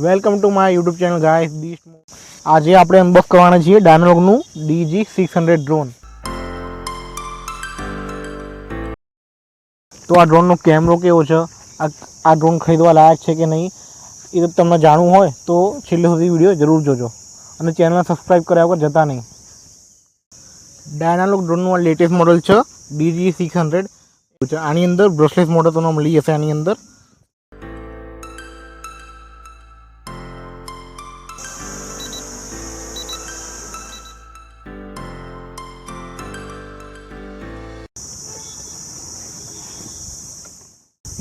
Welcome to my YouTube channel guys. આજે આપણે Unbox કરવાના છીએ ડાયનાલોગનું DG600 ડ્રોન. તો આ ડ્રોનનો કેમેરો કેવો છે, આ ડ્રોન ખરીદવા લાયક છે કે નહીં, એ તમને જાણવું હોય તો છેલ્લે સુધી વિડીયો જરૂર જોજો અને ચેનલને સબસ્ક્રાઈબ કર્યા વગર જતા નહીં. ડાયનાલોગ ડ્રોનનું આ લેટેસ્ટ મોડલ છે DG600. આની અંદર બ્રશલેસ મોડલ તમને મળી જશે. આની અંદર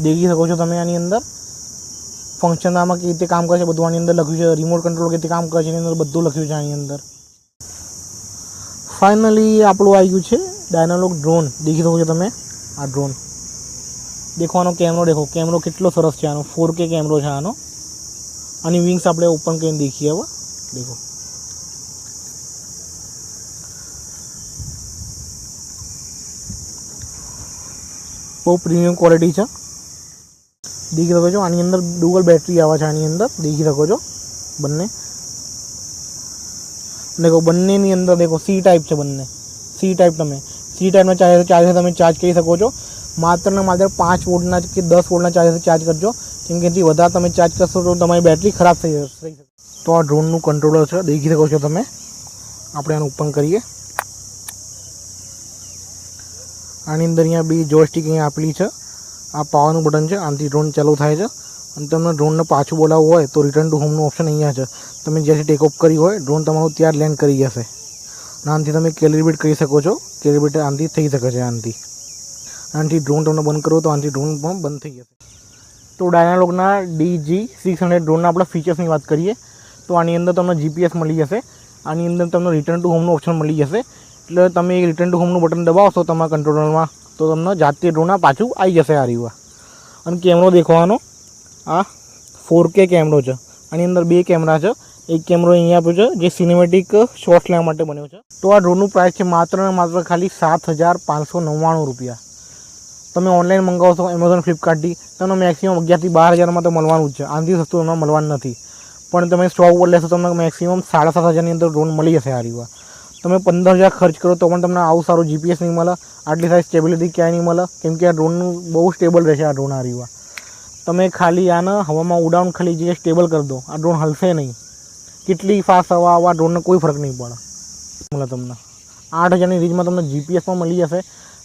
દેખી શકો છો તમે. આની અંદર ફંક્શન આમાં કેવી રીતે કામ કરે છે બધું આની અંદર લખ્યું છે. રિમોટ કંટ્રોલ કેવી રીતે કામ કરે છે એની અંદર બધું લખ્યું છે આની અંદર. ફાઇનલી આપણું આવી ગયું છે ડાયનાલોગ ડ્રોન. દેખી શકો છો તમે. આ ડ્રોન દેખવાનો કેમેરો દેખો, કેમેરો કેટલો સરસ છે આનો. 4K કેમેરો છે આનો. આની વિંગ્સ આપણે ઓપન કરીને દેખીએ. હવે દેખો, બહુ પ્રીમિયમ ક્વોલિટી છે. દેખી શકો છો આની અંદર ડુઅલ બેટરી આવે છે. આની અંદર દેખી શકો છો બંને. દેખો બંનેની અંદર દેખો સી ટાઈપ છે બંને. સી ટાઈપ તમે સી ટાઈપના ચાર્જર તમે ચાર્જ કરી શકો છો. માત્ર ને માત્ર 5 વોલ્ટના કે 10 વોલ્ટના ચાર્જર ચાર્જ કરજો, કેમ કે એથી વધારે તમે ચાર્જ કરશો તો તમારી બેટરી ખરાબ થઈ જશે. તો આ ડ્રોનનું કંટ્રોલર છે, દેખી શકો છો તમે. આપણે આને ઓપન કરીએ. આની અંદર અહીંયા બે જોયસ્ટિક અહીંયા આપેલી છે. આ પાવરનું બટન છે, આનાથી ડ્રોન ચાલુ થાય છે. અને તમને ડ્રોનને પાછું બોલાવવું હોય તો રિટર્ન ટુ હોમનું ઓપ્શન અહીંયા છે. તમે જ્યાંથી ટેકઓફ કરી હોય ડ્રોન તમારું ત્યાં લેન્ડ કરી જશે. આનાથી તમે કેલિબ્રેટ કરી શકો છો. કેલિબ્રેટ આનાથી થઈ શકે છે. આનાથી ડ્રોન તમને બંધ કરો તો આનાથી ડ્રોન પણ બંધ થઈ જશે. તો ડાયનાલોગના DG600 ડ્રોનના આપણે ફીચર્સની વાત કરીએ તો આની અંદર તમને GPS મળી જશે. આની અંદર તમને રિટર્ન ટુ હોમનું ઓપ્શન મળી જશે. એટલે તમે રિટર્ન ટુ હોમનું બટન દબાવશો તમારા કંટ્રોલરમાં તો તમને જાતે ડ્રોન પાછું આવી જશે આ રીવા. અને કેમેરો દેખવાનો આ 4K કેમેરો છે. આની અંદર બે કેમેરા છે. એક કેમેરો અહીંયા આપ્યો છે જે સિનેમેટિક શોટ્સ લેવા માટે બન્યો છે. તો આ ડ્રોનનું પ્રાઇસ છે માત્ર ને માત્ર ખાલી 7,599 રૂપિયા. તમે ઓનલાઈન મંગાવશો એમેઝોન, ફ્લિપકાર્ટથી તમને મેક્સિમમ 11,000 થી 12,000માં તો મળવાનું જ છે. આનાથી સસ્તું એમાં મળવાનું નથી. પણ તમે સ્ટોક ઉપર લેશો તમને મેક્સિમમ 7,500ની અંદર ડ્રોન મળી જશે આ રીવા. તમે 15,000 ખર્ચ કરો તો પણ તમને આવું સારું GPS નહીં મળે, આટલી સારી સ્ટેબિલિટી ક્યાંય નહીં મળે, કેમ કે આ ડ્રોનનું બહુ સ્ટેબલ રહેશે આ ડ્રોન આ રીવા. તમે ખાલી આને હવામાં ઉડાન ખાલી જે સ્ટેબલ કરી દો, આ ડ્રોન હલશે નહીં. કેટલી ફાસ્ટ હવા આવવા ડ્રોનને કોઈ ફરક નહીં પડે. મળે તમને 8,000ની રેન્જમાં તમને GPS પણ મળી જશે.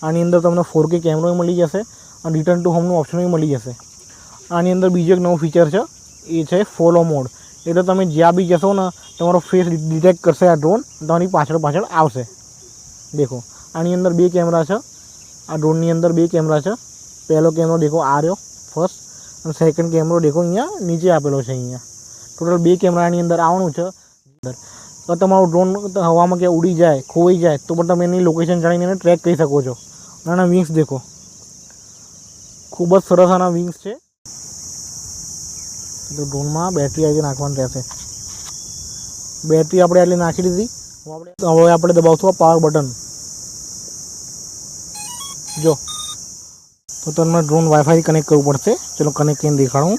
આની અંદર તમને 4K કેમેરો મળી જશે અને રિટર્ન ટુ હોમનું ઓપ્શન મળી જશે. આની અંદર બીજો એક નવું ફીચર છે, એ છે ફોલો મોડ. એટલે તમે જ્યાં બી જશો ને તમારો ફેસ ડિટેક્ટ કરશે આ ડ્રોન, તમારી પાછળ આવશે. દેખો આની અંદર બે કેમેરા છે. આ ડ્રોનની અંદર બે કેમેરા છે. પહેલો કેમેરો દેખો આ રહ્યો ફર્સ્ટ, અને સેકન્ડ કેમેરો દેખો અહીંયા નીચે આપેલો છે. અહીંયા ટોટલ બે કેમેરાની અંદર આવવાનું છે. તો તમારું ડ્રોન હવામાં ક્યાં ઉડી જાય, ખોવાઈ જાય તો પણ તમે એની લોકેશન જાણીને એને ટ્રેક કરી શકો છો. આના વિંગ્સ દેખો, ખૂબ જ સરસ આના વિંગ્સ છે. તો ડ્રોનમાં બેટરી આવી નાખવાની રહેશે. બેટરી આપણે આટલી નાખી દીધી. હવે આપણે દબાવશું આ પાવર બટન. જો તો તમને ડ્રોન વાઈફાઈ કનેક્ટ કરવું પડશે. ચલો કનેક્ટ કરીને દેખાડું.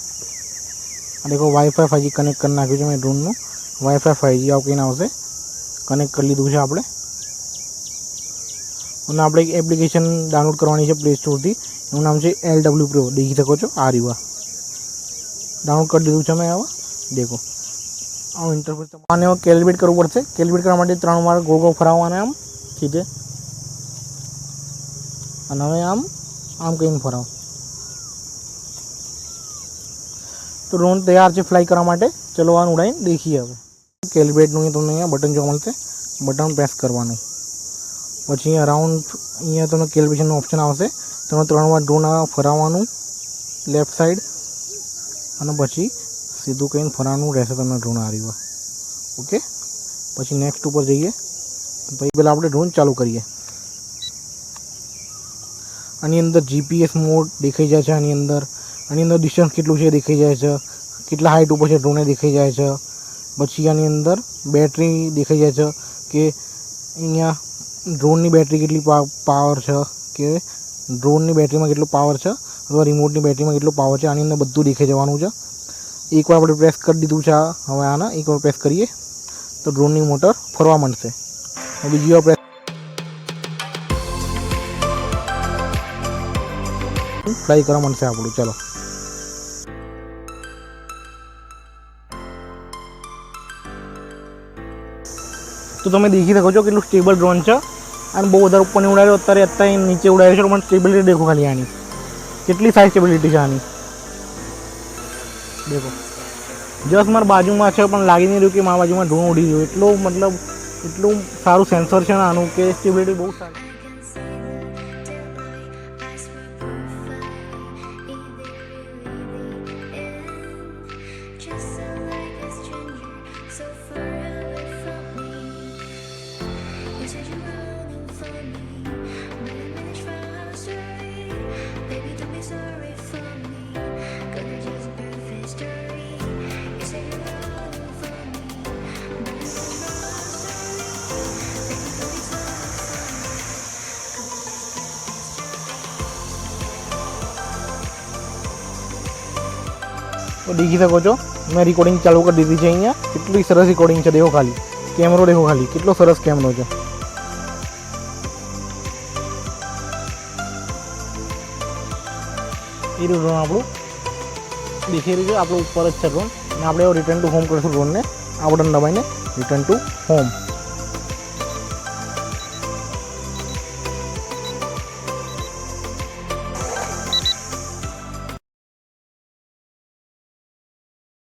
આ દેખો વાઈફાઈ 5G કનેક્ટ કરી નાખ્યું છે મેં ડ્રોનનું. વાઈફાઈ 5G આવું કહીને આવશે. કનેક્ટ કરી લીધું છે આપણે. અને આપણે એક એપ્લિકેશન ડાઉનલોડ કરવાની છે પ્લે સ્ટોરથી. એનું નામ છે LW Pro. દેખી શકો છો આ રીવા. ડાઉનલોડ કરી દીધું છે મેં. હવે દેખો આવું ઇન્ટરફેસ. આને કેલિબ્રેટ કરવું પડશે. કેલિબ્રેટ કરવા માટે 3 વાર ગોળ ફરાવવાના આમ સીધે, અને હવે આમ કહીને ફરાવ. તો ડ્રોન તૈયાર છે ફ્લાય કરવા માટે. ચલો આને ઉડાઈને દેખીએ. હવે કેલિબ્રેટનું તમને અહીંયા બટન જોવા મળશે. બટન પ્રેસ કરવાનું. પછી અહીંયા રાઉન્ડ અહીંયા તમને કેલિબ્રેશનનું ઓપ્શન આવશે. તમે 3 વાર ડ્રોન ફરાવવાનું લેફ્ટ સાઈડ, અને પછી સીધું કહીને ફરવાનું રહેશે તમને ડ્રોન આ રીવા. ઓકે, પછી નેક્સ્ટ ઉપર જઈએ. પછી પહેલાં આપણે ડ્રોન ચાલુ કરીએ. આની અંદર GPS મોડ દેખાઈ જાય છે. આની અંદર ડિસ્ટન્સ કેટલું છે દેખાઈ જાય છે. કેટલા હાઇટ ઉપર છે ડ્રોને દેખાઈ જાય છે. પછી આની અંદર બેટરી દેખાઈ જાય છે કે અહીંયા ડ્રોનની બેટરી કેટલી પાવર છે, કે ડ્રોનની બેટરીમાં કેટલો પાવર છે અથવા રિમોટની બેટરીમાં કેટલો પાવર છે. આની અંદર બધું દેખાઈ જવાનું છે. એકવાર આપણે પ્રેસ કરી દીધું છે આ. હવે આને એકવાર પ્રેસ કરીએ તો ડ્રોનની મોટર ફરવા માંડશે. હવે બીજી વાર પ્રેસ ફ્લાય કરવા માંડશે આપણું. ચાલો તો તમે દેખી શકો છો કેટલું સ્ટેબલ ડ્રોન છે. અને બહુ વધારે ઉપર નહીં ઉડાડ્યો, અત્યારે નીચે ઉડાડ્યો છે, પણ સ્ટેબિલિટી દેખો ખાલી આની કેટલી સારી સ્ટેબિલિટી છે આની. દેખો જસ્ટ મારા બાજુમાં છે પણ લાગી નહીં રહ્યું કે મારા બાજુમાં ડ્રોન ઉડી ગયું. એટલું સારું સેન્સર છે ને આનું કે સ્ટેબિલિટી બહુ સારી. તો દેખી શકો છો મેં રેકોર્ડિંગ ચાલુ કરી દીધી છે. અહીંયા કેટલી સરસ રેકોર્ડિંગ છે. દેખો ખાલી કેમેરો, દેખો ખાલી કેટલો સરસ કેમેરો છે. એ ડ્રોન આપણું દેખી રહ્યું છે, આપણું ઉપર જ છે ડ્રોન. અને આપણે રિટર્ન ટુ હોમ કરીશું ડ્રોનને આ બટન દબાઈને રિટર્ન ટુ હોમ.